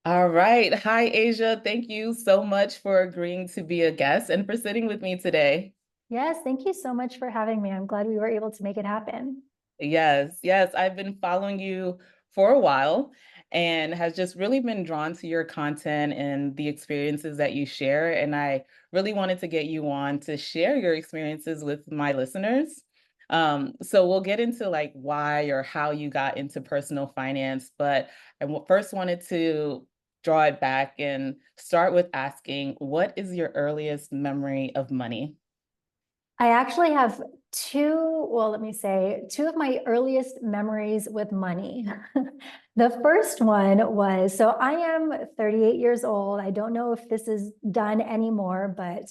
All right. Hi, Asia. Thank you so much for agreeing to be a guest and for sitting with me today. Yes, thank you so much for having me. I'm glad we were able to make it happen. Yes, yes. I've been following you for a while and has just really been drawn to your content and the experiences that you share. And I really wanted to get you on to share your experiences with my listeners. So we'll get into like why or how you got into personal finance, but first wanted to draw it back and start with asking, what is your earliest memory of money? I actually have let me say, two of my earliest memories with money. The first one was, so I am 38 years old. I don't know if this is done anymore, but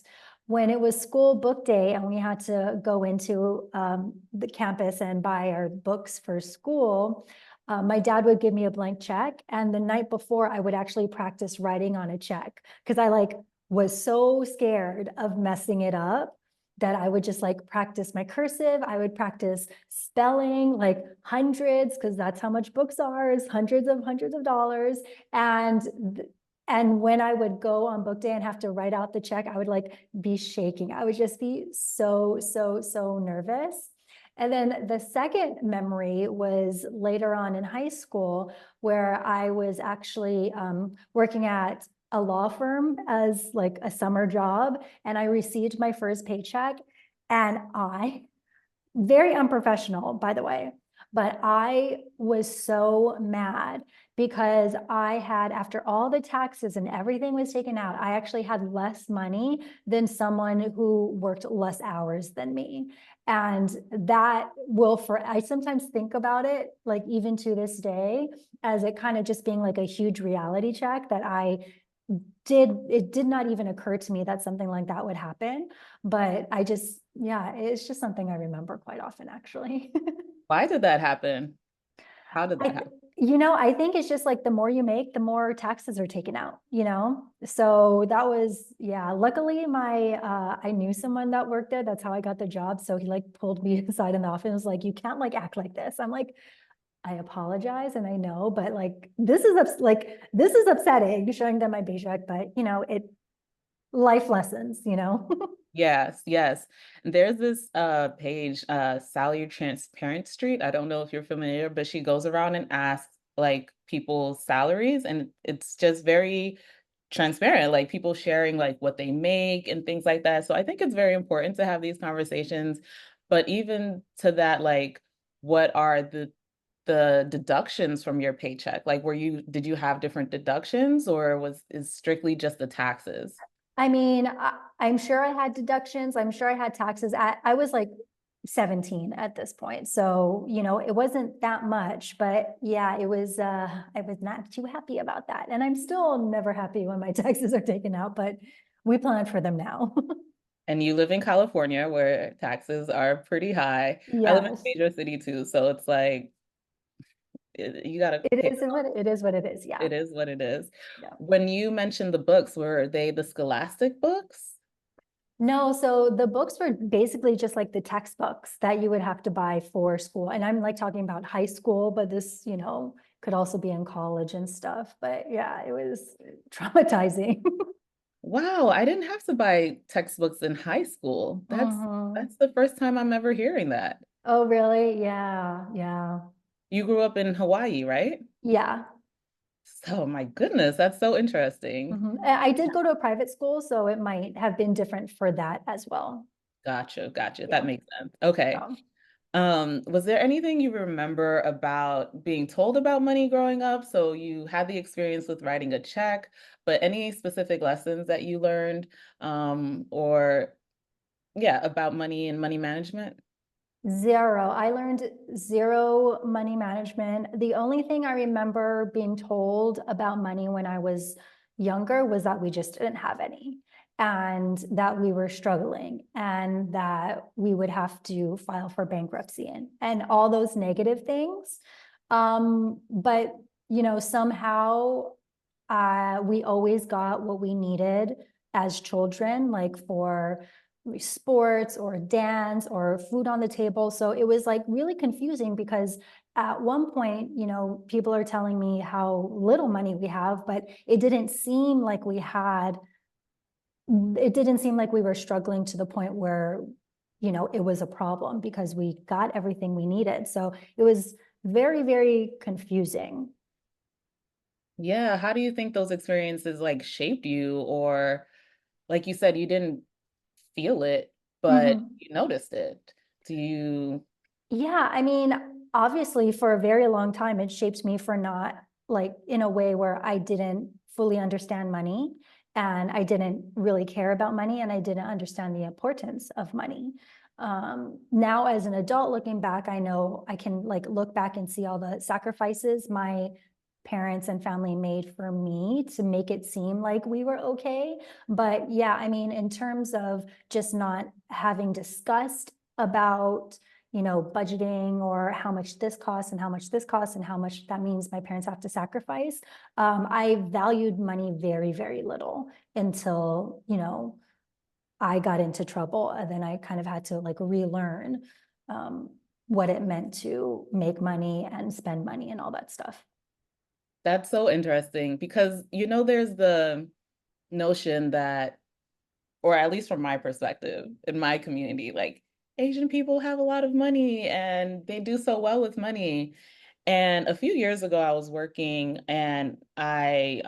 when it was school book day and we had to go into the campus and buy our books for school, my dad would give me a blank check. And the night before, I would actually practice writing on a check because I was so scared of messing it up that I would just like practice my cursive. I would practice spelling like hundreds, because that's how much books are, is hundreds of dollars. And and when I would go on book day and have to write out the check, I would like be shaking. I would just be so nervous. And then the second memory was later on in high school, where I was actually working at a law firm as like a summer job, and I received my first paycheck, and very unprofessional, by the way, but I was so mad because I had, after all the taxes and everything was taken out, I actually had less money than someone who worked less hours than me. And that I sometimes think about it, like even to this day, as it kind of just being like a huge reality check that it did not even occur to me that something like that would happen. But yeah, it's just something I remember quite often, actually. Why did that happen? How did that I, happen? I think it's just like the more you make, the more taxes are taken out. So that was, yeah, luckily I knew someone that worked there. That's how I got the job. So he like pulled me aside in the office and was like, you can't like act like this. I'm like, I apologize and I know, but like this is upsetting showing them my paycheck, but life lessons. Yes, yes. There's this page, Sally Transparent Street. I don't know if you're familiar, but she goes around and asks like people's salaries, and it's just very transparent, like people sharing like what they make and things like that. So I think it's very important to have these conversations. But even to that, like what are the deductions from your paycheck? Like did you have different deductions or is strictly just the taxes? I mean, I'm sure I had deductions. I'm sure I had taxes. I was like 17 at this point. So, it wasn't that much, but yeah, I was not too happy about that. And I'm still never happy when my taxes are taken out, but we plan for them now. And you live in California where taxes are pretty high. I live in a Yes, major city too, so it's like you gotta pay. it is what it is. Yeah. It is what it is. Yeah. When you mentioned the books, were they the Scholastic books? No, so the books were basically just like the textbooks that you would have to buy for school. And I'm like talking about high school, but this, could also be in college and stuff. But yeah, it was traumatizing. Wow, I didn't have to buy textbooks in high school. Mhm. That's the first time I'm ever hearing that. Oh, really? Yeah, yeah, You grew up in Hawaii, right? yeah. So my goodness, that's so interesting. I did go to a private school, so it might have been different for that as well. Gotcha, gotcha. That Yeah. makes sense. Okay. So. Was there anything you remember about being told about money growing up? So you had the experience with writing a check, but any specific lessons that you learned, or yeah, about money and money management? Zero. I learned zero money management. The only thing I remember being told about money when I was younger was that we just didn't have any, and that we were struggling, and that we would have to file for bankruptcy, and all those negative things. But somehow we always got what we needed as children, like for sports or dance or food on the table. So it was like really confusing because at one point, people are telling me how little money we have, but it didn't seem like we were struggling to the point where, it was a problem because we got everything we needed. So it was very, very confusing. Yeah, how do you think those experiences like shaped you, or like you said, you didn't feel it, but Mhm. you noticed it? Do you Yeah, I mean, obviously, for a very long time, it shaped me for not like in a way where I didn't fully understand money and I didn't really care about money and I didn't understand the importance of money. Now, as an adult looking back, I know I can like look back and see all the sacrifices my parents and family made for me to make it seem like we were okay. But yeah, I mean, in terms of just not having discussed about budgeting or how much this costs and how much this costs and how much that means my parents have to sacrifice. I valued money very, very little until, I got into trouble. And then I kind of had to like relearn um, what it meant to make money and spend money and all that stuff. That's so interesting because there's the notion that, or at least from my perspective, in my community, like Asian people have a lot of money and they do so well with money. And a few years ago, I was working and I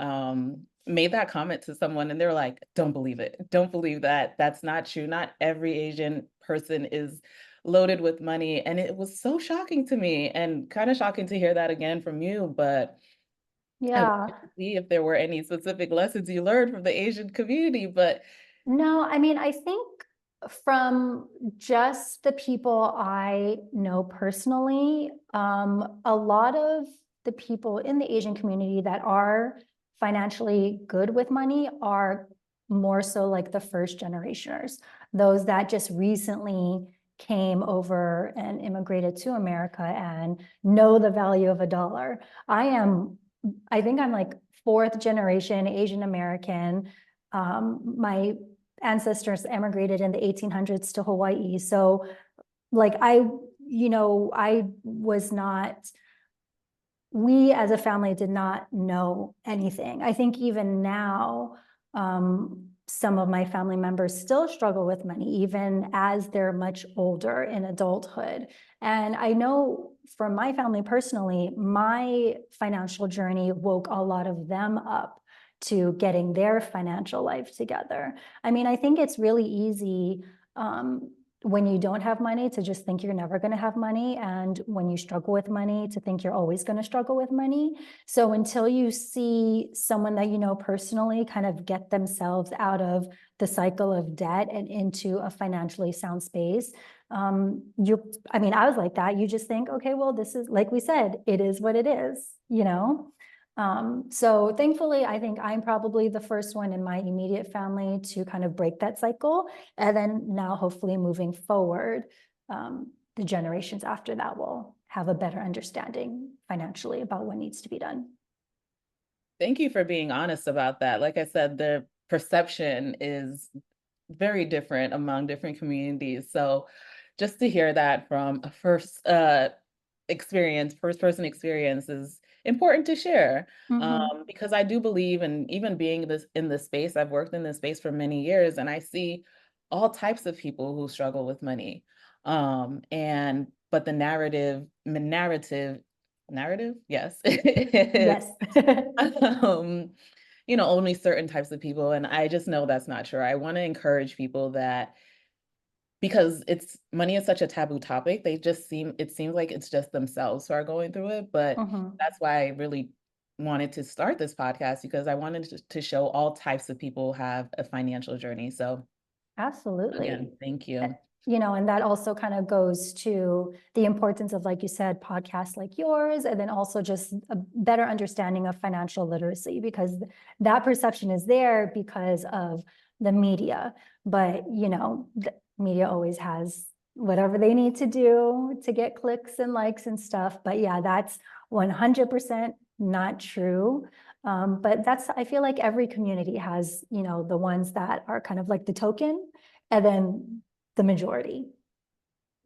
made that comment to someone, and they're like, don't believe it. Don't believe that. That's not true. Not every Asian person is loaded with money. And it was so shocking to me and kind of shocking to hear that again from you. But I wanted Yeah. to see if there were any specific lessons you learned from the Asian community. But No, I mean, I think from just the people I know personally, a lot of the people in the Asian community that are financially good with money are more so like the first generationers, those that just recently came over and immigrated to America and know the value of a dollar. I think I'm like fourth generation Asian American. My ancestors emigrated in the 1800s to Hawaii. So like I was not, we as a family did not know anything. I think even now, some of my family members still struggle with money, even as they're much older in adulthood. And I know for my family personally, my financial journey woke a lot of them up to getting their financial life together. I mean, I think it's really easy when you don't have money to just think you're never going to have money, and when you struggle with money to think you're always going to struggle with money. So until you see someone that you know personally kind of get themselves out of the cycle of debt and into a financially sound space, I mean, I was like that. You just think, okay, well, this is, like we said, it is what it is. So thankfully, I think I'm probably the first one in my immediate family to kind of break that cycle. And then now, hopefully, moving forward, the generations after that will have a better understanding financially about what needs to be done. thank you for being honest about that. Like I said, the perception is very different among different communities. So just to hear that from a first person experience is important to share. Mm-hmm. Because I do believe, and even being this in this space, I've worked in this space for many years, and I see all types of people who struggle with money. And but the narrative, yes, Yes. um, only certain types of people. And I just know that's not true. I want to encourage people that because it's money is such a taboo topic, it seems like it's just themselves who are going through it. But Mm-hmm. that's why I really wanted to start this podcast because I wanted to show all types of people have a financial journey. So Absolutely. again, thank Uh, you. and that also kind of goes to the importance of, like you said, podcasts like yours, and then also just a better understanding of financial literacy, because that perception is there because of the media. But, the media always has whatever they need to do to get clicks and likes and stuff. But yeah, that's 100% not true. But I feel like every community has, the ones that are kind of like the token and then the majority.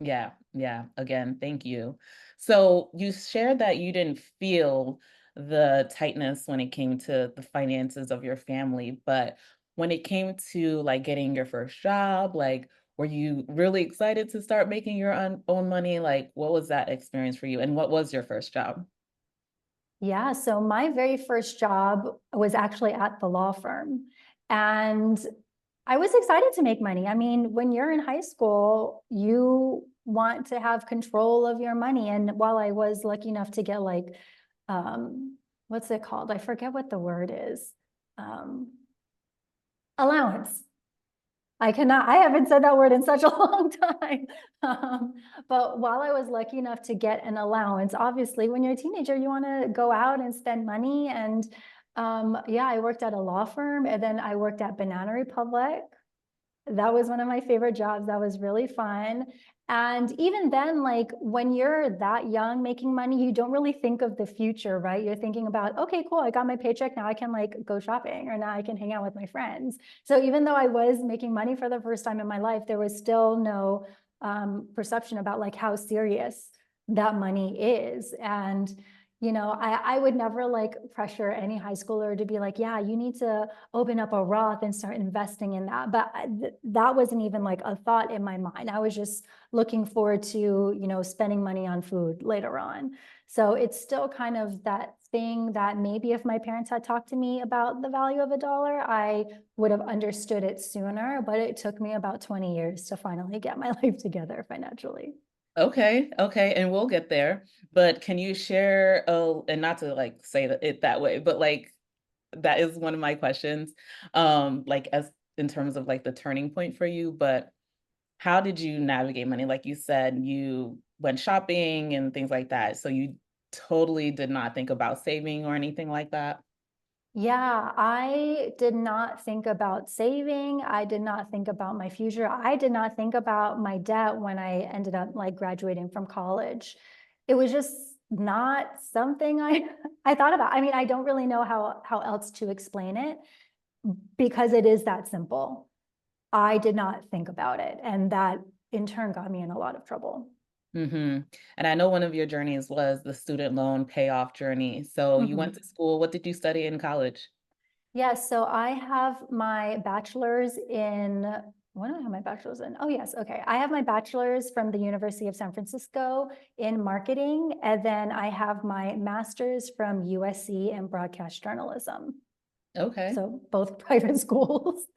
Yeah, yeah. Again, thank you. So you shared that you didn't feel the tightness when it came to the finances of your family, but when it came to like getting your first job, like were you really excited to start making your own money? Like what was that experience for you? And what was your first job? Yeah, so my very first job was actually at the law firm. And I was excited to make money. I mean, when you're in high school, you want to have control of your money. And while I was lucky enough to get like, what's it called? I forget what the word is. Um, allowance. I haven't said that word in such a long time. But while I was lucky enough to get an allowance, obviously, when you're a teenager, you want to go out and spend money. And yeah, I worked at a law firm and then I worked at Banana Republic. That was one of my favorite jobs. That was really fun. And even then, like when you're that young making money, you don't really think of the future, right? You're thinking about, okay, cool, I got my paycheck. Now I can like go shopping or now I can hang out with my friends. So even though I was making money for the first time in my life, there was still no perception about like how serious that money is. And I would never like pressure any high schooler to be like, yeah, you need to open up a Roth and start investing in that. But that wasn't even like a thought in my mind. I was just looking forward to, spending money on food later on. So it's still kind of that thing that maybe if my parents had talked to me about the value of a dollar, I would have understood it sooner. But it took me about 20 years to finally get my life together financially. Okay, okay, and we'll get there. But can you share, and not to like say it that way, but like that is one of my questions. Like as in terms of like the turning point for you, but how did you navigate money? Like you said, you went shopping and things like that. So you totally did not think about saving or anything like that? Yeah, I did not think about saving. I did not think about my future. I did not think about my debt when I ended up like graduating from college. It was just not something I I thought about. I mean, I don't really know how else to explain it because it is that simple. I did not think about it, and that in turn got me in a lot of trouble. Mhm. And I know one of your journeys was the student loan payoff journey. So you went to Mhm. school. What did you study in college? Yes, so I have my bachelor's in, what do I have my bachelor's in? Oh, yes, okay. I have my bachelor's from the University of San Francisco in marketing, and then I have my master's from USC in broadcast journalism. Okay. So both private schools.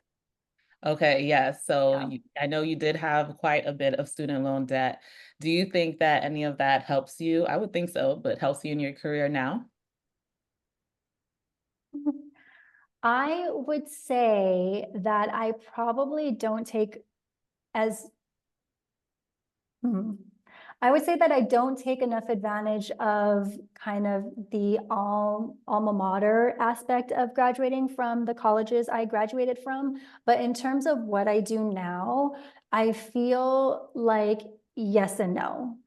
Okay, yeah. So Yeah. I know you did have quite a bit of student loan debt. Do you think that any of that helps you? I would think so, but helps you in your career now? I would say that I probably don't take as Hmm. I would say that I don't take enough advantage of kind of the alma mater aspect of graduating from the colleges I graduated from. But in terms of what I do now, I feel like yes and no.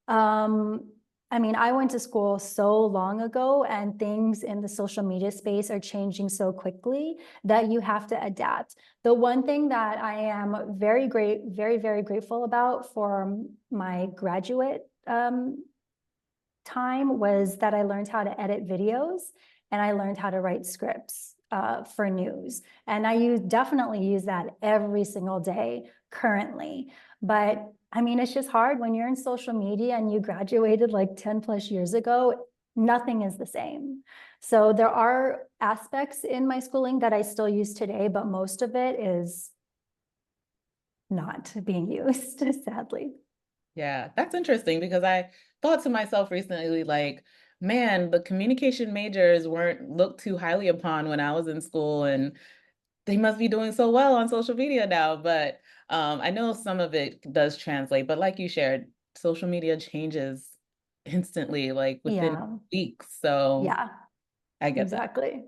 Um, I mean, I went to school so long ago, and things in the social media space are changing so quickly that you have to adapt. The one thing that I am very grateful about for my graduate time was that I learned how to edit videos and I learned how to write scripts for news. And definitely use that every single day currently. But I mean, it's just hard when you're in social media and you graduated like 10 plus years ago, nothing is the same. So there are aspects in my schooling that I still use today, but most of it is not being used, sadly. Yeah, that's interesting because I thought to myself recently, like, man, the communication majors weren't looked too highly upon when I was in school, and they must be doing so well on social media now. But I know some of it does translate, but like you shared, social media changes instantly, like within Yeah, weeks. So yeah, I get that. exactly.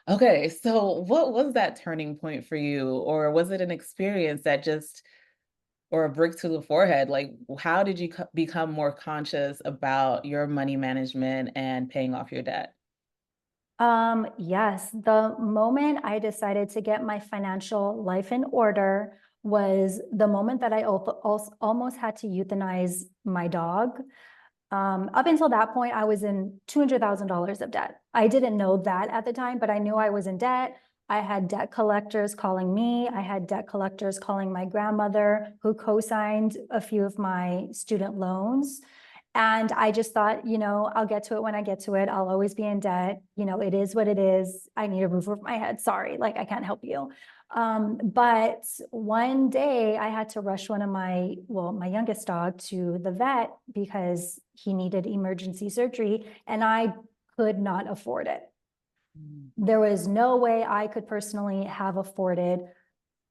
Okay, so what was that turning point for you? Or was it an experience that just or a brick to the forehead? Like, how did you become more conscious about your money management and paying off your debt? Yes, the moment I decided to get my financial life in order was the moment that I almost had to euthanize my dog. Up until that point, I was in $200,000 of debt. I didn't know that at the time, but I knew I was in debt. I had debt collectors calling me. I had debt collectors calling my grandmother, who co-signed a few of my student loans. And I just thought, I'll get to it when I get to it. I'll always be in debt. It is what it is. I need a roof over my head. Sorry, like I can't help you. But one day I had to rush my youngest dog to the vet because he needed emergency surgery and I could not afford it. Mm. There was no way I could personally have afforded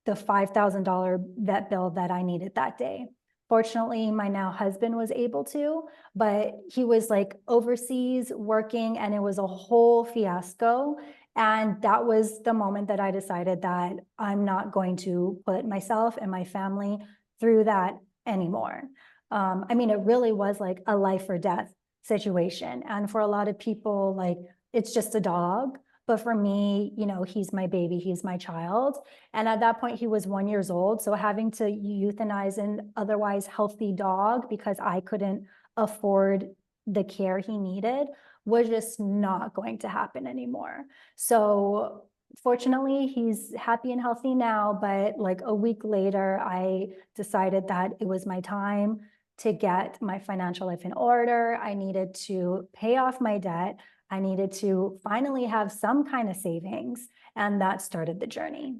the $5,000 vet bill that I needed that day. Fortunately, my now husband was able to, but he was like overseas working and it was a whole fiasco. And that was the moment that I decided that I'm not going to put myself and my family through that anymore. I mean, it really was like a life or death situation. And for a lot of people, like it's just a dog. But for me, he's my baby, he's my child. And at that point, he was 1 year old. So having to euthanize an otherwise healthy dog because I couldn't afford the care he needed was just not going to happen anymore. So fortunately, he's happy and healthy now. But like a week later, I decided that it was my time to get my financial life in order. I needed to pay off my debt. I needed to finally have some kind of savings. And that started the journey.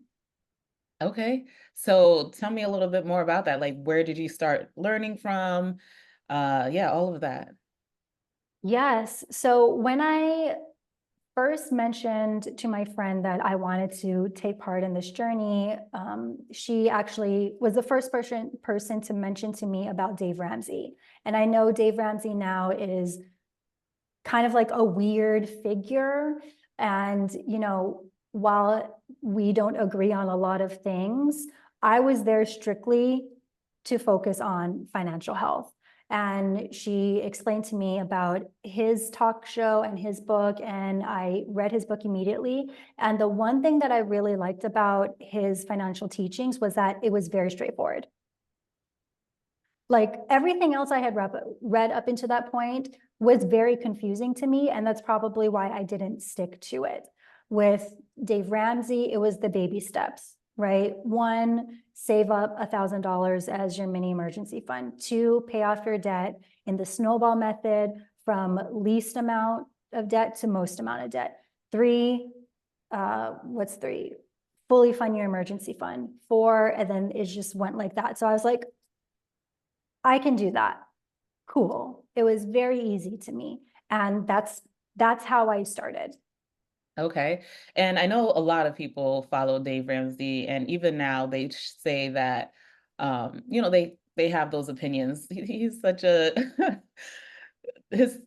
Okay. So tell me a little bit more about that. Like, where did you start learning from? Yeah, all of that. Yes. So when I first mentioned to my friend that I wanted to take part in this journey, she actually was the first person to mention to me about Dave Ramsey. And I know Dave Ramsey now is kind of like a weird figure. And, while we don't agree on a lot of things, I was there strictly to focus on financial health. And she explained to me about his talk show and his book, and I read his book immediately. And the one thing that I really liked about his financial teachings was that it was very straightforward. Like everything else I had read up into that point was very confusing to me. And that's probably why I didn't stick to it. With Dave Ramsey, it was the baby steps, right? One, save up $1,000 as your mini emergency fund. Two, pay off your debt in the snowball method from least amount of debt to most amount of debt. Three, what's three? Fully fund your emergency fund. Four, and then it just went like that. So I was like, I can do that. Cool. It was very easy to me. And that's how I started. Okay. And I know a lot of people follow Dave Ramsey, and even now they say that, they have those opinions. He's such a he's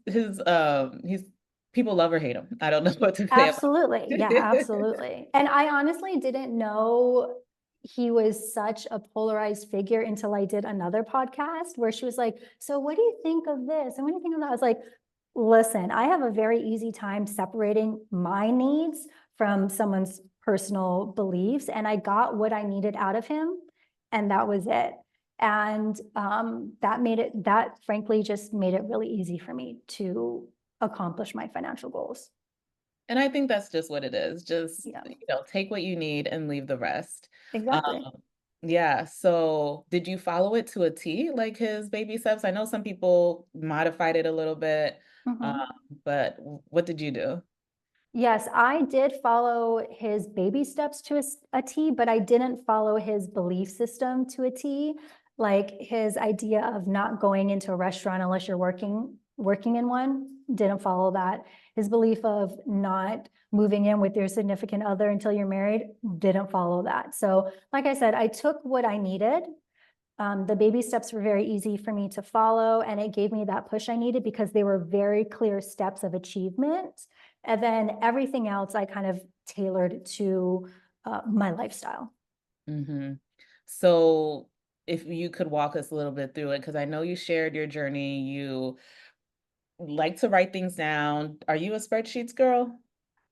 people love or hate him. I don't know what to say about Absolutely. Yeah, it. absolutely. And I honestly didn't know he was such a polarized figure until I did another podcast where she was like, so what do you think of this? And what do you think of that? I was like, listen, I have a very easy time separating my needs from someone's personal beliefs. And I got what I needed out of him. And that was it. And that frankly just made it really easy for me to accomplish my financial goals. And I think that's just what it is. Just, Yeah, take what you need and leave the rest. Um, exactly. yeah. So did you follow it to a T, like his baby steps? I know some people modified it a little bit, um, Mhm. but what did you do? Yes, I did follow his baby steps to a T, but I didn't follow his belief system to a T. Like his idea of not going into a restaurant unless you're working in one, didn't follow that. His belief of not moving in with your significant other until you're married, didn't follow that. So, like I said, I took what I needed. The baby steps were very easy for me to follow, and it gave me that push I needed because they were very clear steps of achievement. And then everything else I kind of tailored to my lifestyle. Hmm. So if you could walk us a little bit through it, because I know you shared your journey, you like to write things down. Are you a spreadsheets girl?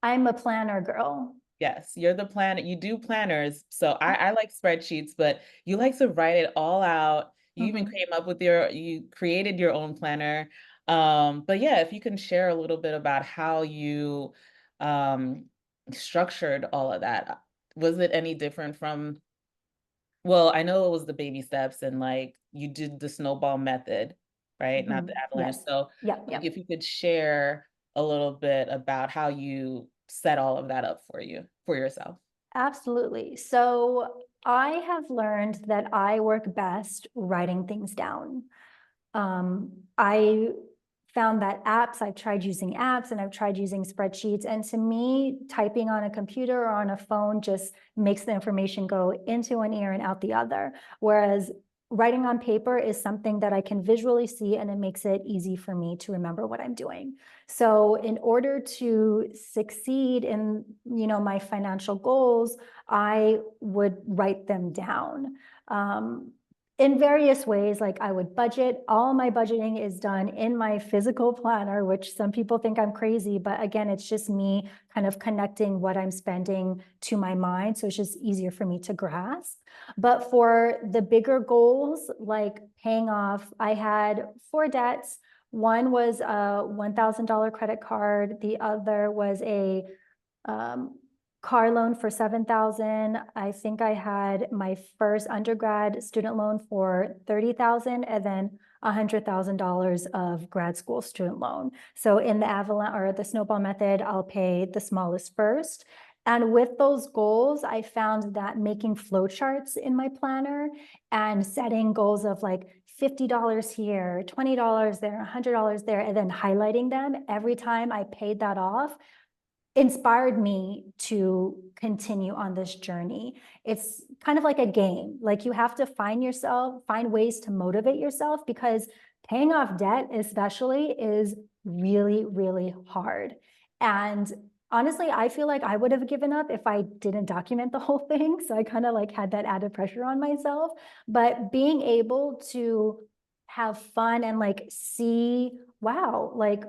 I'm a planner girl. Yes, you're the planner. You do planners. So I like spreadsheets, but you like to write it all out. You even Mhm. came up with you created your own planner. But yeah, if you can share a little bit about how you um structured all of that. Was it any different from, well, I know it was the baby steps and like you did the snowball method, right? Not the Mhm. avalanche. Yes. So Yep, like yep. if you could share a little bit about how you set all of that up for yourself. Absolutely. So I have learned that I work best writing things down. I found that I've tried using apps and I've tried using spreadsheets. And to me, typing on a computer or on a phone just makes the information go into one ear and out the other. Whereas writing on paper is something that I can visually see and it makes it easy for me to remember what I'm doing. So in order to succeed in, my financial goals, I would write them down. Um, in various ways, like I would budget. All my budgeting is done in my physical planner, which some people think I'm crazy, but again, it's just me kind of connecting what I'm spending to my mind. So it's just easier for me to grasp. But for the bigger goals, like paying off, I had four debts. One was a $1,000 credit card. The other was a um, car loan for 7,000. I think I had my first undergrad student loan for 30,000 and then $100,000 of grad school student loan. So in the avalanche or the snowball method, I'll pay the smallest first. And with those goals, I found that making flowcharts in my planner and setting goals of like $50 here, $20 there, $100 there, and then highlighting them every time I paid that off inspired me to continue on this journey. It's kind of like a game. Like you have to find ways to motivate yourself because paying off debt, especially, is really, really hard. And honestly, I feel like I would have given up if I didn't document the whole thing. So I kind of like had that added pressure on myself. But being able to have fun and like see, wow, like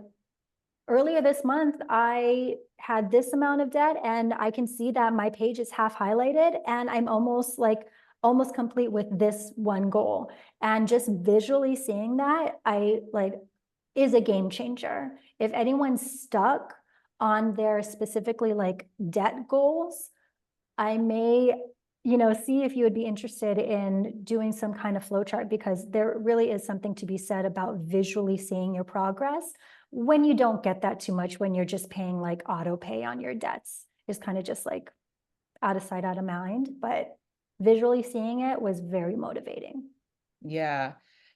earlier this month, I had this amount of debt and I can see that my page is half highlighted and I'm almost complete with this one goal. And just visually seeing that, I like is a game changer. If anyone's stuck on their specifically like debt goals, I may, see if you would be interested in doing some kind of flowchart because there really is something to be said about visually seeing your progress when you don't get that too much when you're just paying like auto pay on your debts. Is kind of just like out of sight, out of mind. But visually seeing it was very motivating. Yeah.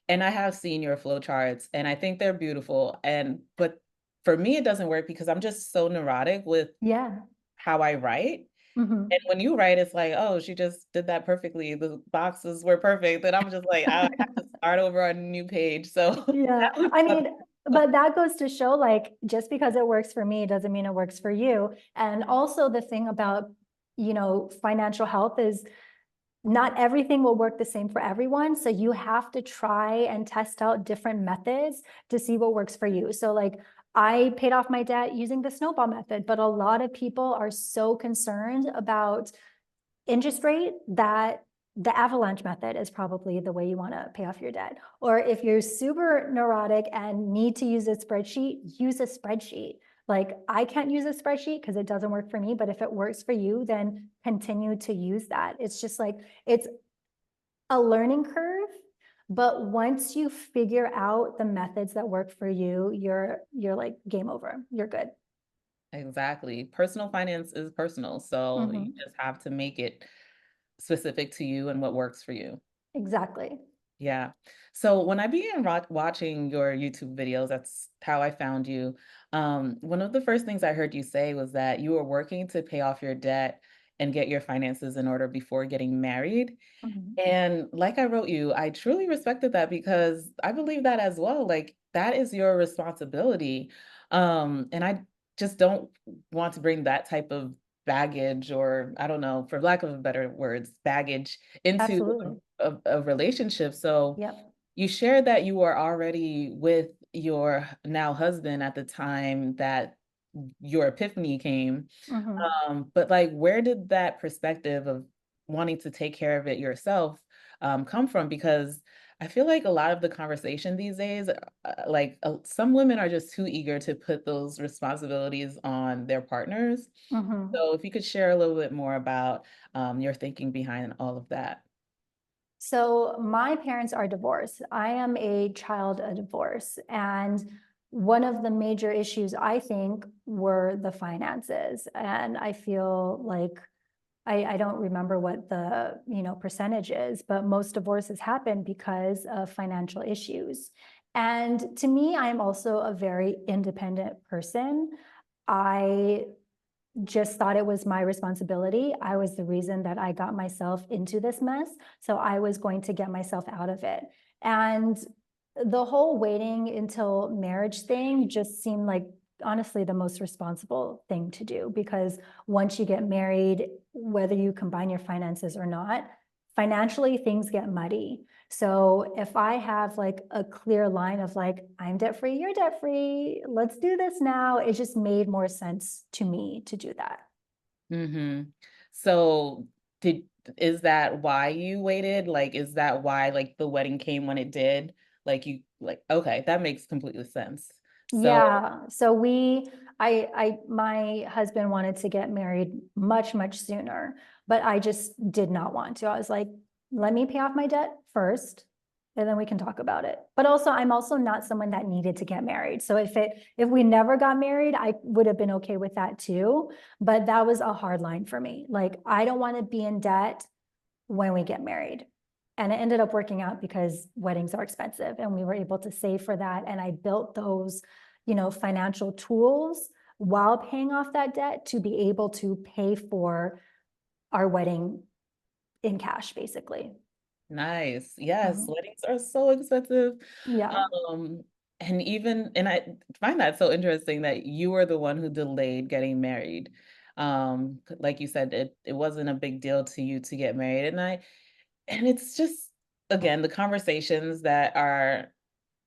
And I have seen your flow charts and I think they're beautiful. But for me, it doesn't work because I'm just so neurotic with Yeah. how I write. And Mhm. when you write, it's like, oh, she just did that perfectly. The boxes were perfect. And I'm just like, I have to start over on a new page. So Yeah. that was I tough. mean, but that goes to show like just because it works for me doesn't mean it works for you. And also the thing about, financial health is not everything will work the same for everyone. So you have to try and test out different methods to see what works for you. So like I paid off my debt using the snowball method, but a lot of people are so concerned about interest rate that the avalanche method is probably the way you want to pay off your debt. Or if you're super neurotic and need to use a spreadsheet, use a spreadsheet. Like I can't use a spreadsheet because it doesn't work for me, but if it works for you, then continue to use that. It's just like it's a learning curve, but once you figure out the methods that work for you, you're like game over. You're good. Exactly. Personal finance is personal. So you Mhm. just have to make it specific to you and what works for you. Exactly. Yeah. So when I began watching your YouTube videos, that's how I found you. One of the first things I heard you say was that you were working to pay off your debt and get your finances in order before getting married. Mhm. And like I wrote you, I truly respected that because I believe that as well. Like that is your responsibility. And I just don't want to bring that type of baggage or I don't know, for lack of better words, baggage into Absolutely. a relationship. So Yep. you shared that you were already with your now husband at the time that your epiphany came. Mhm. But like, where did that perspective of wanting to take care of it yourself come from? Because I feel like a lot of the conversation these days, some women are just too eager to put those responsibilities on their partners. Mhm. So if you could share a little bit more about your thinking behind all of that. So my parents are divorced. I am a child of divorce. And one of the major issues I think were the finances. And I feel like I don't remember what the percentage is, but most divorces happen because of financial issues. And to me, I'm also a very independent person. I just thought it was my responsibility. I was the reason that I got myself into this mess. So I was going to get myself out of it. And the whole waiting until marriage thing just seemed like honestly the most responsible thing to do, because once you get married, whether you combine your finances or not, financially things get muddy. So if I have like a clear line of like, I'm debt free, you're debt free, let's do this now, it just made more sense to me to do that. Hmm. So did is that why you waited? Like, is that why like the wedding came when it did? Okay, that makes completely sense. So Yeah. So my husband wanted to get married much, much sooner, but I just did not want to. I was like, let me pay off my debt first, and then we can talk about it. But also, I'm also not someone that needed to get married. So if we never got married, I would have been okay with that too. But that was a hard line for me. Like, I don't want to be in debt when we get married. And it ended up working out because weddings are expensive and we were able to save for that. And I built those, financial tools while paying off that debt to be able to pay for our wedding in cash, basically. nice. Yes, Mhm. weddings are so expensive. Yeah. Um, and I find that so interesting that you were the one who delayed getting married. Like you said, it wasn't a big deal to you to get married. And it's just again the conversations that are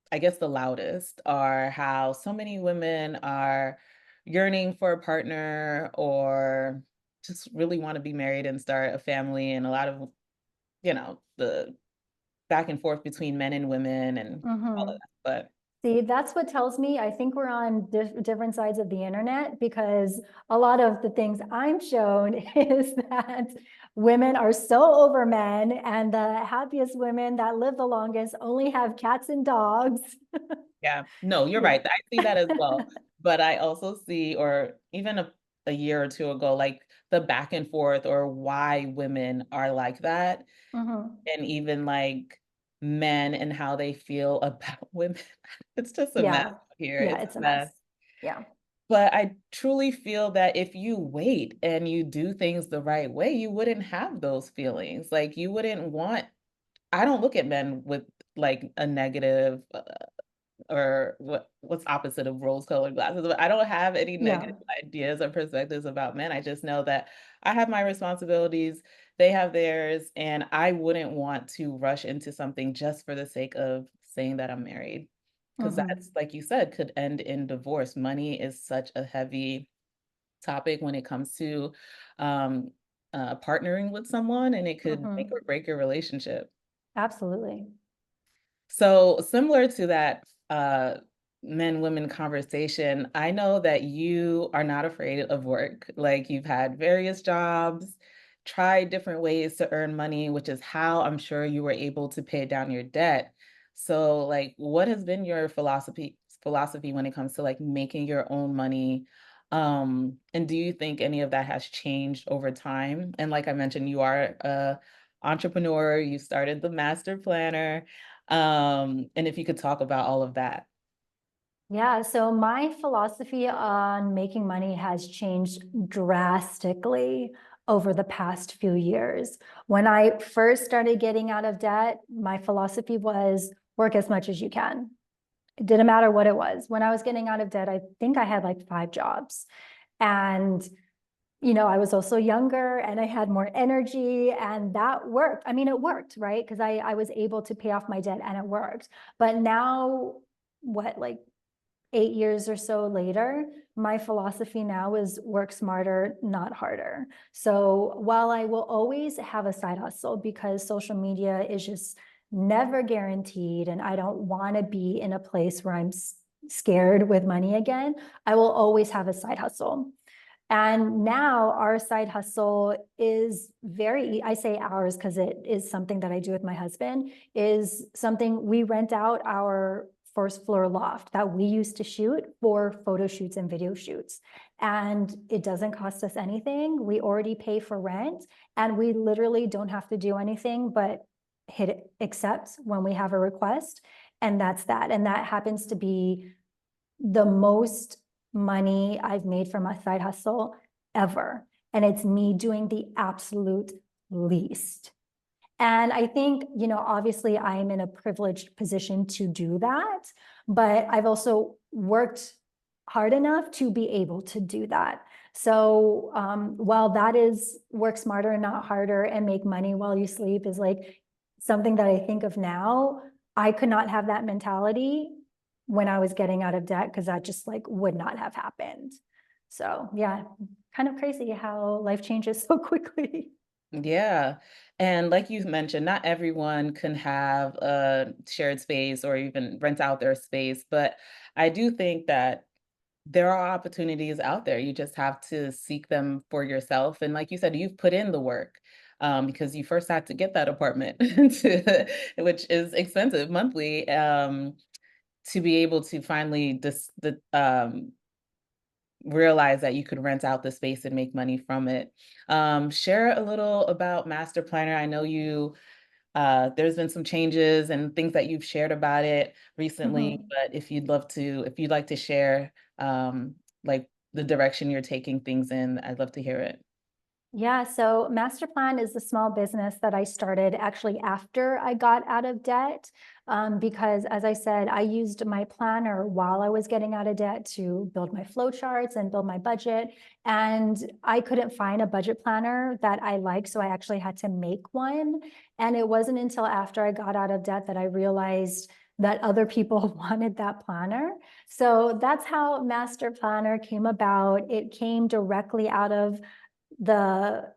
I guess the loudest are how so many women are yearning for a partner or just really want to be married and start a family, and a lot of the back and forth between men and women and all of Mhm. that. But See, that's what tells me I think we're on different sides of the internet, because a lot of the things I'm shown is that women are so over men, and the happiest women that live the longest only have cats and dogs. yeah, no, you're Yeah. right. I see that as well. But I also see, or even a year or two ago, like the back and forth or why women are like that. Mhm. And even like men and how they feel about women. It's just a mess Yeah. here. Yeah, It's it's a a mess. mess. Yeah. But I truly feel that if you wait and you do things the right way, you wouldn't have those feelings. Like you wouldn't want, I don't look at men with like a negative or what's opposite of rose-colored glasses, but I don't have any Yeah. negative ideas or perspectives about men. I just know that I have my responsibilities, they have theirs, and I wouldn't want to rush into something just for the sake of saying that I'm married. Because that's, Mhm. like you said, could end in divorce. Money is such a heavy topic when it comes to um, partnering with someone, and it could make or Mhm. break your relationship. Absolutely. So similar to that men women conversation, I know that you are not afraid of work. Like you've had various jobs, tried different ways to earn money, which is how I'm sure you were able to pay down your debt. So like what has been your philosophy when it comes to like making your own money? And do you think any of that has changed over time? And like I mentioned, you are a entrepreneur, you started the master planner. And if you could talk about all of that. Yeah, so my philosophy on making money has changed drastically over the past few years. When I first started getting out of debt, my philosophy was work as much as you can. It didn't matter what it was. When I was getting out of debt, I think I had like 5 jobs. And I was also younger and I had more energy, and that worked. I mean, it worked, right? Because I was able to pay off my debt and it worked. But now, what, like 8 years or so later, my philosophy now is work smarter, not harder. So while I will always have a side hustle because social media is just never guaranteed, and I don't want to be in a place where I'm scared with money again, I will always have a side hustle. And now our side hustle is I say ours because it is something that I do with my husband, is something we rent out our first floor loft that we used to shoot for photo shoots and video shoots. And it doesn't cost us anything. We already pay for rent, and we literally don't have to do anything but hit accept when we have a request. And that's that. And that happens to be the most money I've made from my side hustle ever. And it's me doing the absolute least. And I think, obviously I'm in a privileged position to do that, but I've also worked hard enough to be able to do that. So while that is work smarter and not harder and make money while you sleep is like something that I think of now, I could not have that mentality when I was getting out of debt because that just like would not have happened. So yeah, kind of crazy how life changes so quickly. Yeah. And like you mentioned, not everyone can have a shared space or even rent out their space, but I do think that there are opportunities out there. You just have to seek them for yourself. And like you said, you've put in the work because you first had to get that apartment, which is expensive monthly, to be able to finally realize that you could rent out the space and make money from it. Share a little about Master Planner. I know there's been some changes and things that you've shared about it recently, Mhm. but if you'd like to share, like the direction you're taking things in, I'd love to hear it. Yeah, so Master Plan is a small business that I started actually after I got out of debt. Because as I said, I used my planner while I was getting out of debt to build my flow charts and build my budget. And I couldn't find a budget planner that I liked, so I actually had to make one. And it wasn't until after I got out of debt that I realized that other people wanted that planner. So that's how Master Planner came about. It came directly out of the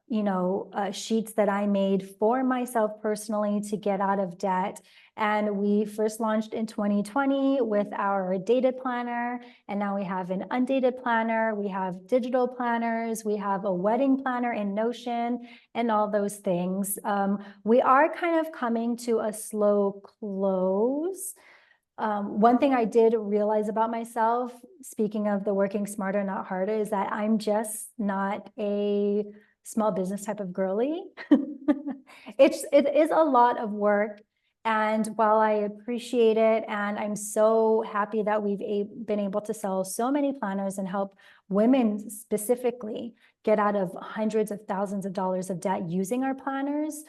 sheets that I made for myself personally to get out of debt. And we first launched in 2020 with our dated planner, and now we have an undated planner, we have digital planners, we have a wedding planner in Notion, and all those things. We are kind of coming to a slow close. One thing I did realize about myself, speaking of the working smarter, not harder, is that I'm just not a small business type of girly. It is a lot of work. And while I appreciate it, and I'm so happy that we've been able to sell so many planners and help women specifically get out of hundreds of thousands of dollars of debt using our planners,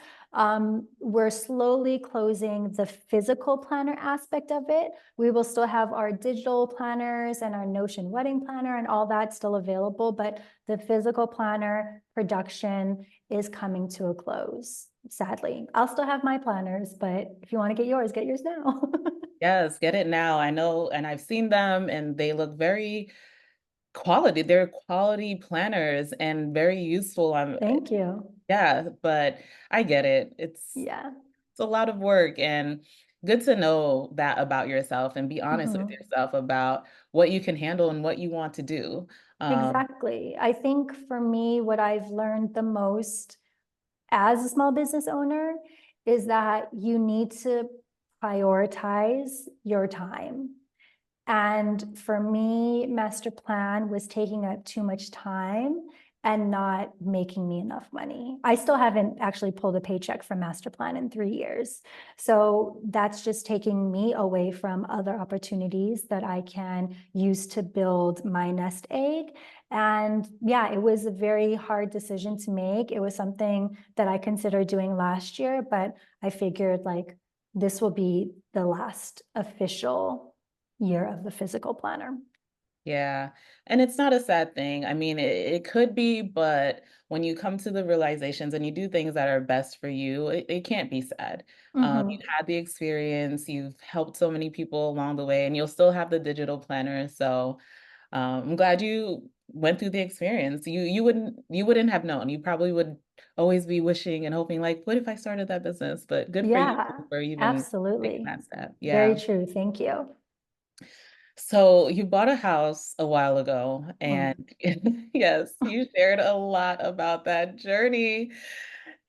we're slowly closing the physical planner aspect of it. We will still have our digital planners and our Notion wedding planner and all that still available, but the physical planner production is coming to a close, sadly. I'll still have my planners, but if you want to get yours now. Yes, get it now. I know, and I've seen them and they look very quality. They're quality planners and very useful. Thank you. Yeah, but I get it. Yeah. It's a lot of work and good to know that about yourself and be honest with Mhm. yourself about what you can handle and what you want to do. Um, Exactly. I think for me, what I've learned the most as a small business owner is that you need to prioritize your time. And for me, master plan was taking up too much time and not making me enough money. I still haven't actually pulled a paycheck from master plan in 3 years. So that's just taking me away from other opportunities that I can use to build my nest egg. And yeah, it was a very hard decision to make. It was something that I considered doing last year, but I figured like this will be the last official year of the physical planner. Yeah. And it's not a sad thing. I mean, it could be, but when you come to the realizations and you do things that are best for you, it can't be sad. You Hmm. had the experience, you've helped so many people along the way, and you'll still have the digital planner. So I'm glad you went through the experience. You wouldn't have known. You probably would always be wishing and hoping, like, what if I started that business? But good for you Yeah, for even taking absolutely. that step. Very Yeah. true. Thank you. So you bought a house a while ago, Mm. and yes, you shared a lot about that journey.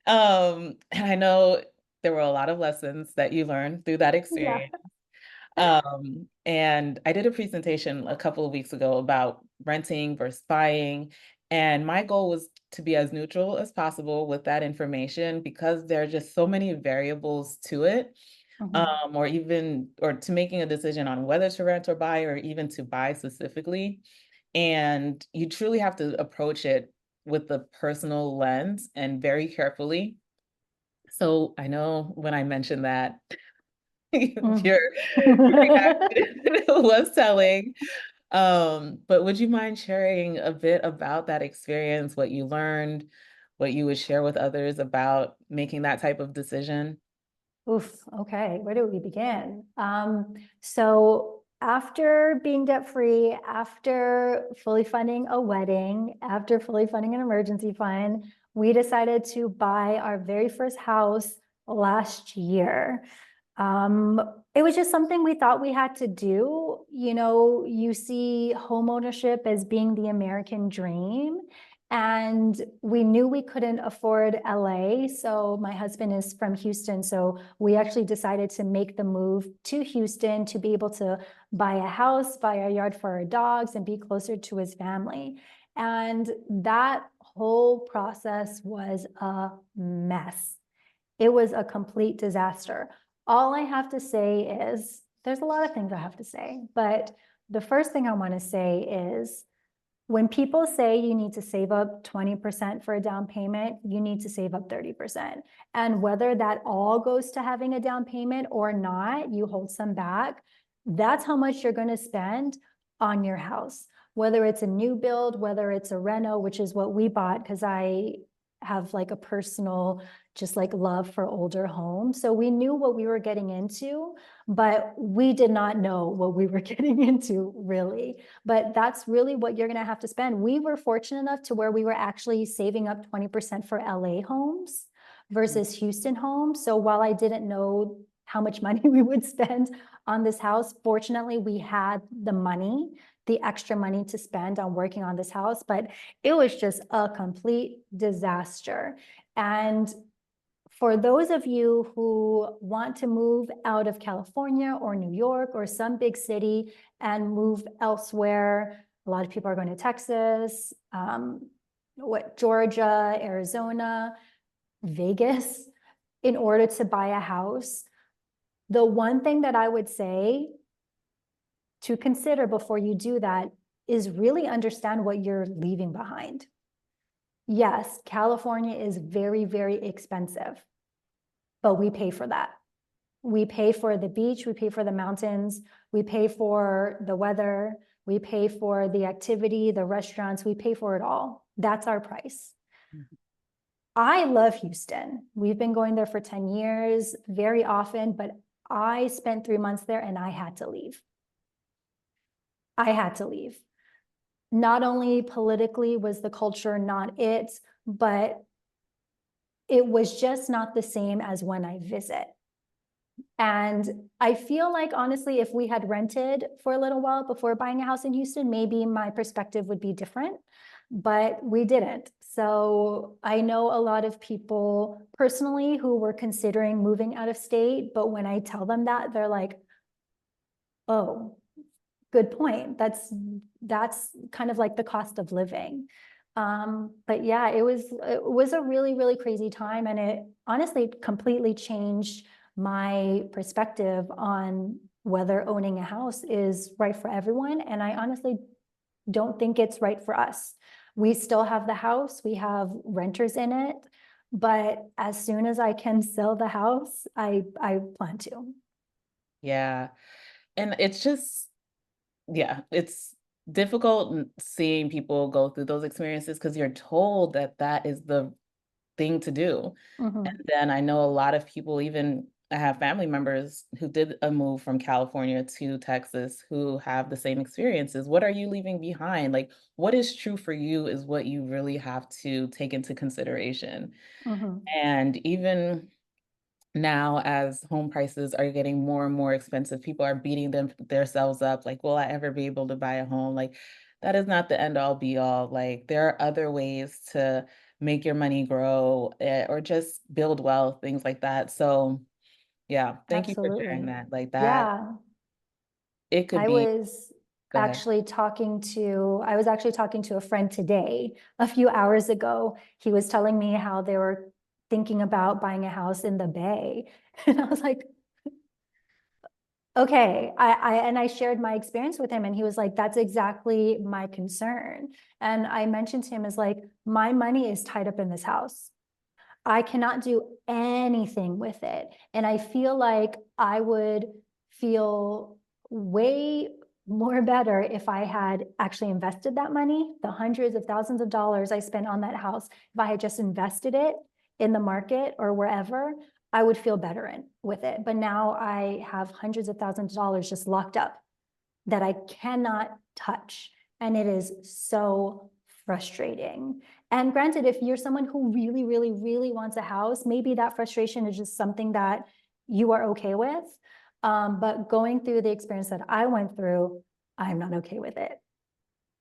And I know there were a lot of lessons that you learned through that Yeah. experience. And I did a presentation a couple of weeks ago about renting versus buying, and my goal was to be as neutral as possible with that information because there are just so many variables to it, Mhm. or to making a decision on whether to rent or buy, or even to buy specifically. And you truly have to approach it with the personal lens and very carefully. So I know when I mentioned that, Mm. your reaction was telling. But would you mind sharing a bit about that experience, what you learned, what you would share with others about making that type of decision? Oof, okay, where do we begin? So after being debt free, after fully funding a wedding, after fully funding an emergency fund, we decided to buy our very first house last year. Um, it was just something we thought we had to do. You know, you see home ownership as being the American dream. And we knew we couldn't afford LA. So my husband is from Houston. So we actually decided to make the move to Houston to be able to buy a house, buy a yard for our dogs, and be closer to his family. And that whole process was a mess. It was a complete disaster. All I have to say is there's a lot of things I have to say, but the first thing I want to say is when people say you need to save up 20% for a down payment, you need to save up 30%. And whether that all goes to having a down payment or not, you hold some back, that's how much you're going to spend on your house. Whether it's a new build, whether it's a reno, which is what we bought, because I have like a personal just like love for older homes. So we knew what we were getting into, but we did not know what we were getting into really. But that's really what you're going to have to spend. We were fortunate enough to where we were actually saving up 20% for LA homes versus Houston homes. So while I didn't know how much money we would spend on this house, fortunately, we had the money, the extra money to spend on working on this house, but it was just a complete disaster. And for those of you who want to move out of California or New York or some big city and move elsewhere, a lot of people are going to Texas, Georgia, Arizona, Vegas, in order to buy a house. The one thing that I would say to consider before you do that is really understand what you're leaving behind. Yes, California is very, very expensive, but we pay for that. We pay for the beach, we pay for the mountains, we pay for the weather, we pay for the activity, the restaurants, we pay for it all. That's our price. Mhm. I love Houston. We've been going there for 10 years very often, but I spent 3 months there and I had to leave. I had to leave. Not only politically was the culture not it, but it was just not the same as when I visit. And I feel like, honestly, if we had rented for a little while before buying a house in Houston, maybe my perspective would be different, but we didn't. So I know a lot of people personally who were considering moving out of state, but when I tell them that, they're like, oh, good point. That's kind of like the cost of living. But yeah, it was a really, really crazy time. And it honestly completely changed my perspective on whether owning a house is right for everyone. And I honestly don't think it's right for us. We still have the house, we have renters in it, but as soon as I can sell the house, I plan to. Yeah. And it's just, yeah, it's difficult seeing people go through those experiences because you're told that that is the thing to do. And Mhm, then I know a lot of people, even I have family members who did a move from California to Texas who have the same experiences. What are you leaving behind? Like, what is true for you is what you really have to take into consideration. mhm. And even now, as home prices are getting more and more expensive, people are beating themselves up, like, will I ever be able to buy a home? Like, that is not the end all be all. Like, there are other ways to make your money grow, or just build wealth, things like that. So, yeah, thank you for sharing Absolutely. that. Like that, Yeah. it could I be was go ahead. I was actually talking to a friend today, a few hours ago. He was telling me how they were thinking about buying a house in the Bay. And I was like, okay. And I shared my experience with him, and he was like, that's exactly my concern. And I mentioned to him is like, my money is tied up in this house. I cannot do anything with it. And I feel like I would feel way more better if I had actually invested that money, the hundreds of thousands of dollars I spent on that house. If I had just invested it in the market or wherever, I would feel better with it. But now I have hundreds of thousands of dollars just locked up that I cannot touch. And it is so frustrating. And granted, if you're someone who really, really, really wants a house, maybe that frustration is just something that you are okay with. But going through the experience that I went through, I'm not okay with it.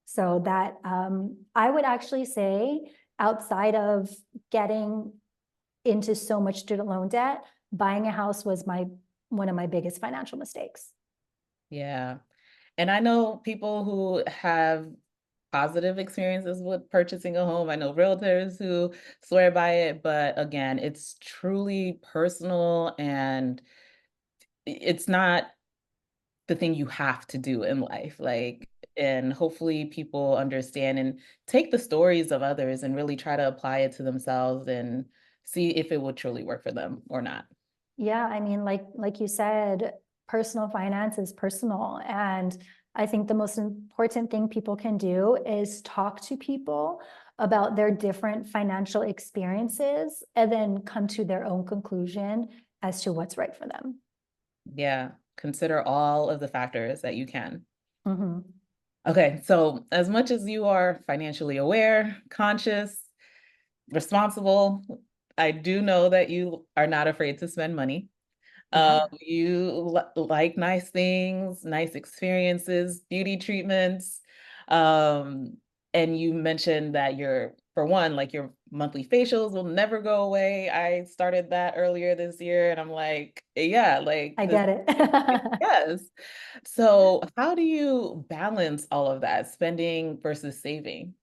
So that I would actually say, outside of getting into so much student loan debt, buying a house was my one of my biggest financial mistakes. Yeah. And I know people who have positive experiences with purchasing a home. I know realtors who swear by it, but again, it's truly personal and it's not the thing you have to do in life. Like, and hopefully people understand and take the stories of others and really try to apply it to themselves and see if it will truly work for them or not. Yeah, I mean, like you said, personal finance is personal. And I think the most important thing people can do is talk to people about their different financial experiences and then come to their own conclusion as to what's right for them. Yeah. Consider all of the factors that you can. Mhm. Okay, so as much as you are financially aware, conscious, responsible, I do know that you are not afraid to spend money. Yeah, You like nice things, nice experiences, beauty treatments. Um, and you mentioned that for one, like your monthly facials will never go away. I started that earlier this year, and I'm like, yeah, like I this, get it. yes. So, how do you balance all of that, spending versus saving?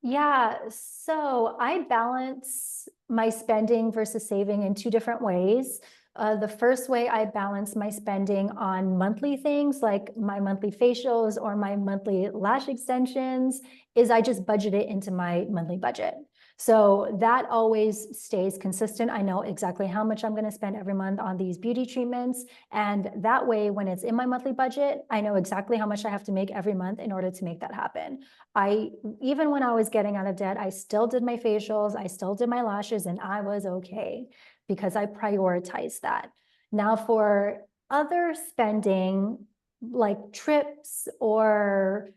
Yeah, so I balance my spending versus saving in two different ways. The first way I balance my spending on monthly things like my monthly facials or my monthly lash extensions is I just budget it into my monthly budget. So that always stays consistent. I know exactly how much I'm going to spend every month on these beauty treatments. And that way, when it's in my monthly budget, I know exactly how much I have to make every month in order to make that happen. I Even when I was getting out of debt, I still did my facials, I still did my lashes, and I was okay because I prioritized that. Now, for other spending like trips or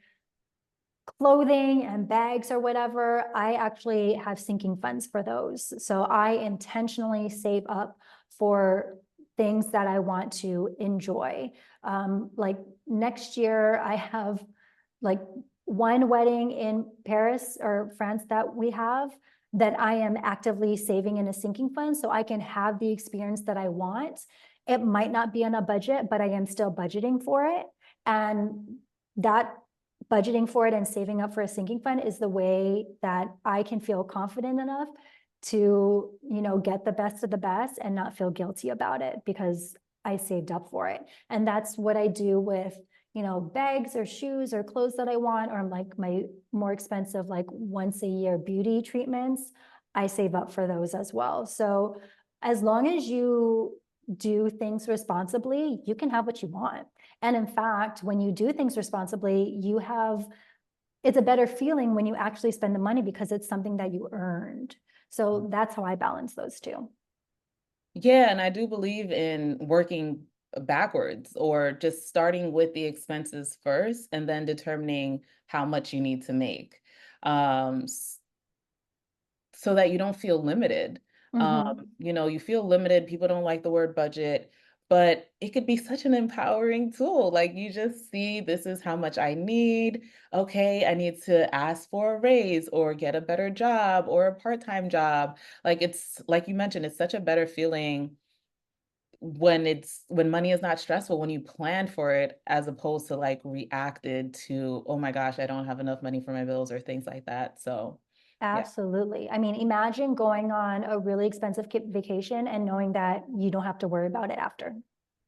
clothing and bags or whatever, I actually have sinking funds for those. So I intentionally save up for things that I want to enjoy. Like next year, I have like one wedding in Paris or France that we have that I am actively saving in a sinking fund so I can have the experience that I want. It might not be on a budget, but I am still budgeting for it. And that budgeting for it and saving up for a sinking fund is the way that I can feel confident enough to, get the best of the best and not feel guilty about it because I saved up for it. And that's what I do with, bags or shoes or clothes that I want, or like my more expensive, like once a year beauty treatments. I save up for those as well. So as long as you do things responsibly, you can have what you want. And in fact, when you do things responsibly, it's a better feeling when you actually spend the money because it's something that you earned. So that's how I balance those two. Yeah, and I do believe in working backwards or just starting with the expenses first and then determining how much you need to make. Um, so that you don't feel limited. Mm-hmm. You feel limited, people don't like the word budget, but it could be such an empowering tool. Like you just see, this is how much I need. Okay, I need to ask for a raise or get a better job or a part-time job. Like it's like you mentioned, it's such a better feeling when money is not stressful, when you plan for it as opposed to like reacted to, oh my gosh, I don't have enough money for my bills or things like that. So yeah. Absolutely. I mean, imagine going on a really expensive vacation and knowing that you don't have to worry about it after.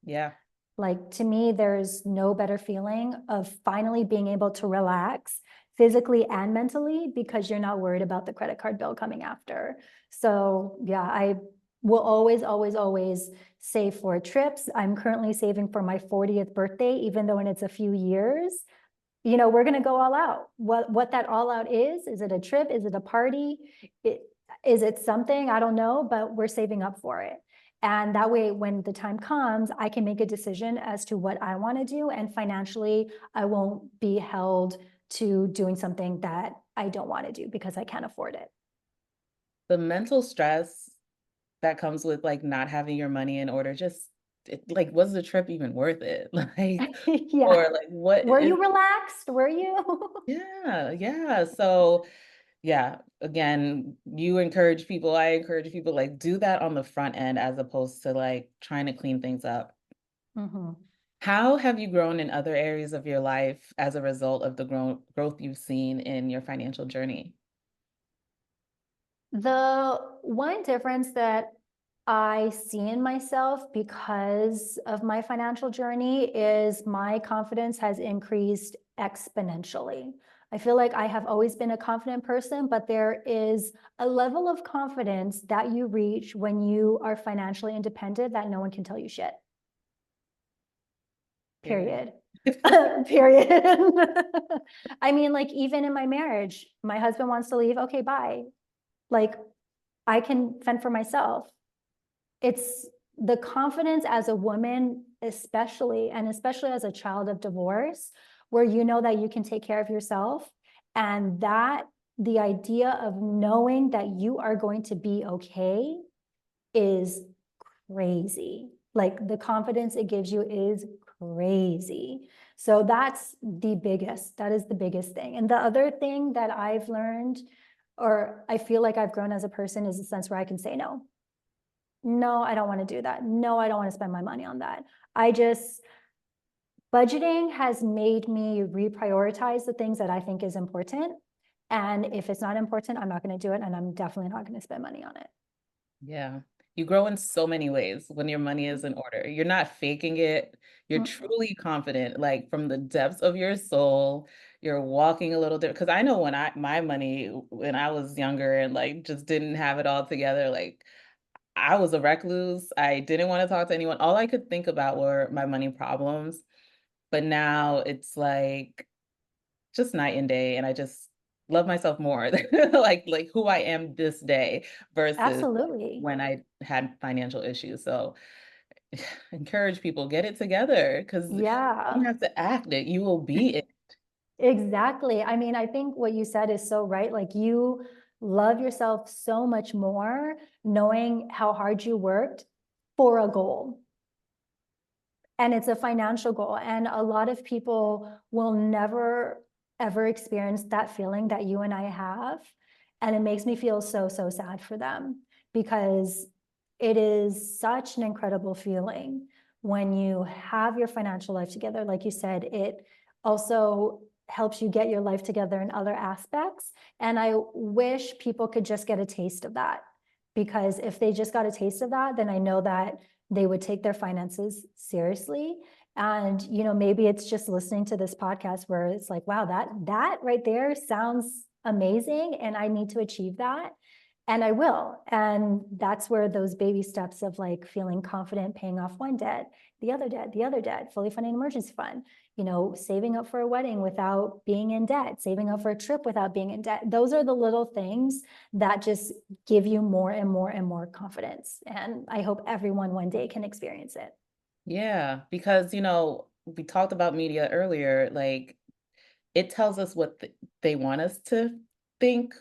Yeah. Like to me, there's no better feeling of finally being able to relax physically and mentally because you're not worried about the credit card bill coming after. So yeah, I will always, always, always save for trips. I'm currently saving for my 40th birthday, even though it's a few years. We're going to go all out. What that all out is it a trip? Is it a party? It, is it something? I don't know, but we're saving up for it. And that way, when the time comes, I can make a decision as to what I want to do. And financially, I won't be held to doing something that I don't want to do because I can't afford it. The mental stress that comes with, like, not having your money in order, like, was the trip even worth it? Like, Yeah. or, like, what Were is you relaxed? Were you? yeah, yeah, so, yeah, again, you encourage people, I encourage people, like, do that on the front end as opposed to, like, trying to clean things up. Mhm. How have you grown in other areas of your life as a result of the growth you've seen in your financial journey? The one difference that I see in myself because of my financial journey is my confidence has increased exponentially. I feel like I have always been a confident person, but there is a level of confidence that you reach when you are financially independent that no one can tell you shit. Period. Period. Period. I mean, like, even in my marriage, my husband wants to leave. Okay, bye. Like, I can fend for myself. It's the confidence as a woman, especially, and especially as a child of divorce, where you know that you can take care of yourself. And that the idea of knowing that you are going to be okay is crazy. Like the confidence it gives you is crazy. So that is the biggest thing. And the other thing that I've learned, or I feel like I've grown as a person, is a sense where I can say no. No, I don't want to do that. No, I don't want to spend my money on that. Budgeting has made me reprioritize the things that I think is important. And if it's not important, I'm not going to do it. And I'm definitely not going to spend money on it. Yeah. You grow in so many ways when your money is in order. You're not faking it. You're Mm-mm. truly confident, like from the depths of your soul. You're walking a little different. Because I know my money when I was younger and like just didn't have it all together, like I was a recluse. I didn't want to talk to anyone. All I could think about were my money problems. But now it's like just night and day, and I just love myself more, like who I am this day versus Absolutely. when I had financial issues. So encourage people, get it together because you don't Yeah. have to act it, you will be it. Exactly. I mean, I think what you said is so right. Like you love yourself so much more knowing how hard you worked for a goal. And it's a financial goal. And a lot of people will never, ever experience that feeling that you and I have. And it makes me feel so, so sad for them because it is such an incredible feeling when you have your financial life together. Like you said, it also helps you get your life together in other aspects. And I wish people could just get a taste of that because if they just got a taste of that, then I know that they would take their finances seriously. And maybe it's just listening to this podcast where it's like, wow, that right there sounds amazing and I need to achieve that. And I will. And that's where those baby steps of like feeling confident, paying off one debt, the other debt, fully funding an emergency fund, you know, saving up for a wedding without being in debt, saving up for a trip without being in debt. Those are the little things that just give you more and more and more confidence. And I hope everyone one day can experience it. Yeah, because, we talked about media earlier, like, it tells us what they want us to think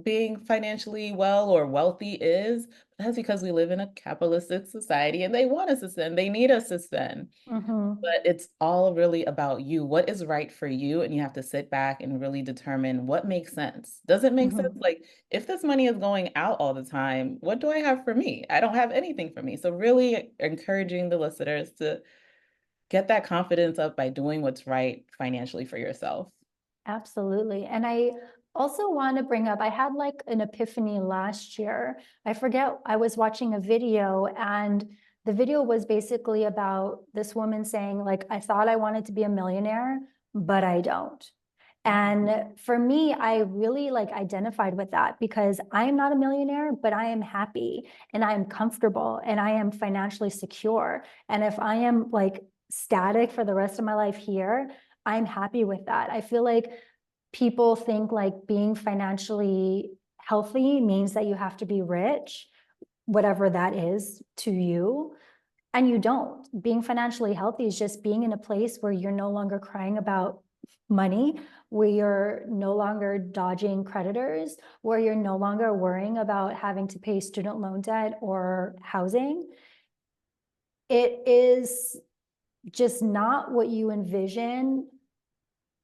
being financially well or wealthy is. That's because we live in a capitalistic society and they want us to spend, they need us to spend. Mm-hmm. But it's all really about you. What is right for you? And you have to sit back and really determine what makes sense. Does it make sense? Mm-hmm. Like, if this money is going out all the time, what do I have for me? I don't have anything for me. So, really encouraging the listeners to get that confidence up by doing what's right financially for yourself. Absolutely. And I also want to bring up, I had like an epiphany last year. I forget, I was watching a video and the video was basically about this woman saying, like, I thought I wanted to be a millionaire, but I don't. And for me, I really like identified with that because I am not a millionaire, but I am happy and I am comfortable and I am financially secure. And if I am like static for the rest of my life here, I'm happy with that. I feel like people think like being financially healthy means that you have to be rich, whatever that is to you. And you don't. Being financially healthy is just being in a place where you're no longer crying about money, where you're no longer dodging creditors, where you're no longer worrying about having to pay student loan debt or housing. It is just not what you envision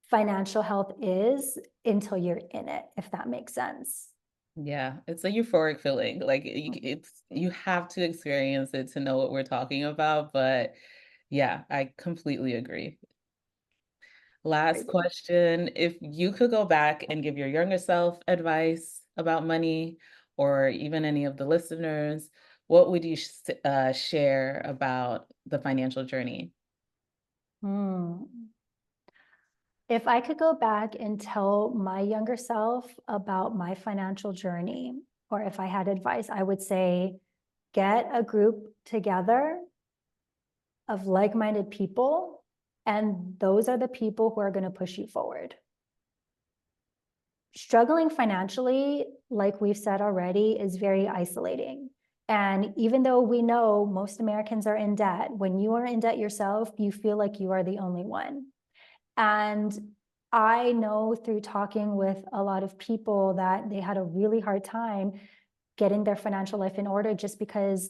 financial health is until you're in it, if that makes sense. Yeah, it's a euphoric feeling. Like you have to experience it to know what we're talking about. But yeah, I completely agree. Last Crazy. question. If you could go back and give your younger self advice about money, or even any of the listeners, what would you share about the financial journey? Hmm. If I could go back and tell my younger self about my financial journey, or if I had advice, I would say get a group together of like minded people, and those are the people who are going to push you forward. Struggling financially, like we've said already, is very isolating. And even though we know most Americans are in debt, when you are in debt yourself, you feel like you are the only one. And I know through talking with a lot of people that they had a really hard time getting their financial life in order just because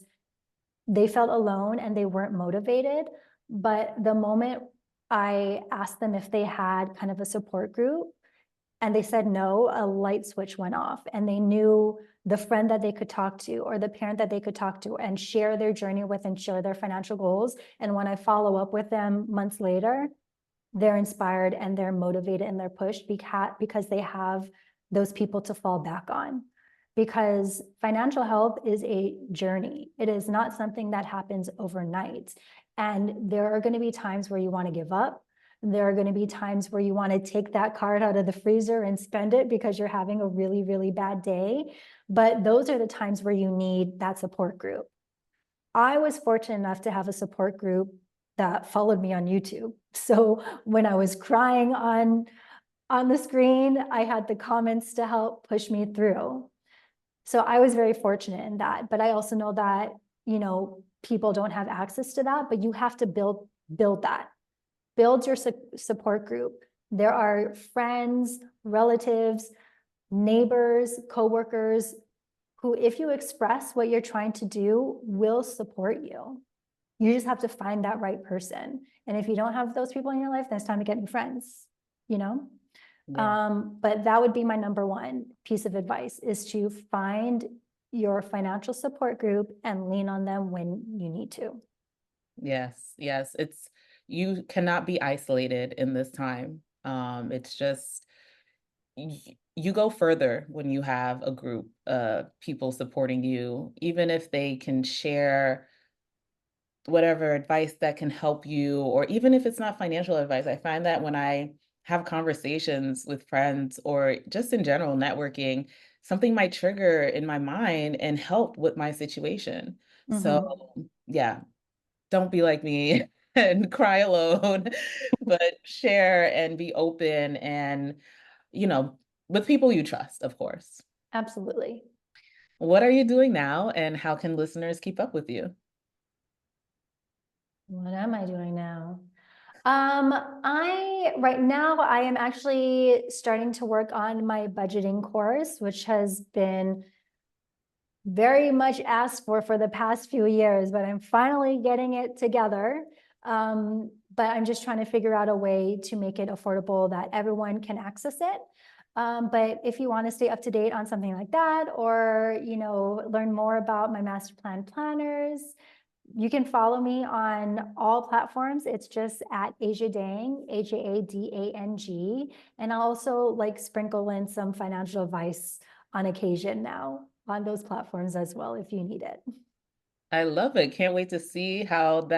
they felt alone and they weren't motivated. But the moment I asked them if they had kind of a support group and they said no, a light switch went off and they knew the friend that they could talk to or the parent that they could talk to and share their journey with and share their financial goals. And when I follow up with them months later, they're inspired and they're motivated and they're pushed because they have those people to fall back on. Because financial health is a journey. It is not something that happens overnight. And there are going to be times where you want to give up. There are going to be times where you want to take that card out of the freezer and spend it because you're having a really, really bad day. But those are the times where you need that support group. I was fortunate enough to have a support group that followed me on YouTube. So when I was crying on the screen, I had the comments to help push me through. So I was very fortunate in that. But I also know that, you know, people don't have access to that, but you have to build that. Build your support group. There are friends, relatives, neighbors, coworkers who, if you express what you're trying to do, will support you. You just have to find that right person. And if you don't have those people in your life, then it's time to get new friends, you know? Yeah. But that would be my number one piece of advice is to find your financial support group and lean on them when you need to. Yes, yes. You cannot be isolated in this time. It's just you go further when you have a group of people supporting you, even if they can share whatever advice that can help you, or even if it's not financial advice. I find that when I have conversations with friends or just in general networking, something might trigger in my mind and help with my situation. So, Hmm. yeah, don't be like me and cry alone, but share and be open and, you know, with people you trust, of course. Absolutely. What are you doing now, and how can listeners keep up with you? What am I doing now? I right now I am actually starting to work on my budgeting course, which has been very much asked for the past few years, but I'm finally getting it together. But I'm just trying to figure out a way to make it affordable that everyone can access it. But if you want to stay up to date on something like that, or learn more about my master plan planners, you can follow me on all platforms. It's just at Asia Dang, Ajadang. And I'll also like sprinkle in some financial advice on occasion now on those platforms as well if you need it. I love it. Can't wait to see how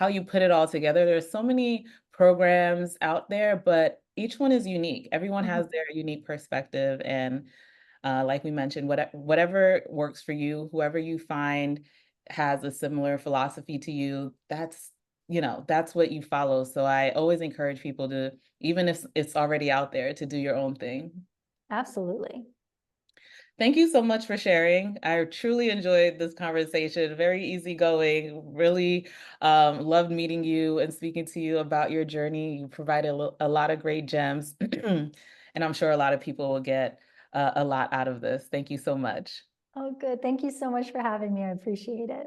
you put it all together. There's so many programs out there, but each one is unique. Everyone has Mhm. their unique perspective, and like we mentioned, whatever works for you, whoever you find has a similar philosophy to you, that's what you follow. So I always encourage people to, even if it's already out there, to do your own thing. Absolutely. Thank you so much for sharing. I truly enjoyed this conversation. Very easygoing. Really loved meeting you and speaking to you about your journey. You provided a lot of great gems, and I'm sure a lot of people will get a lot out of this. Thank you so much. Oh, good. Thank you so much for having me. I appreciate it.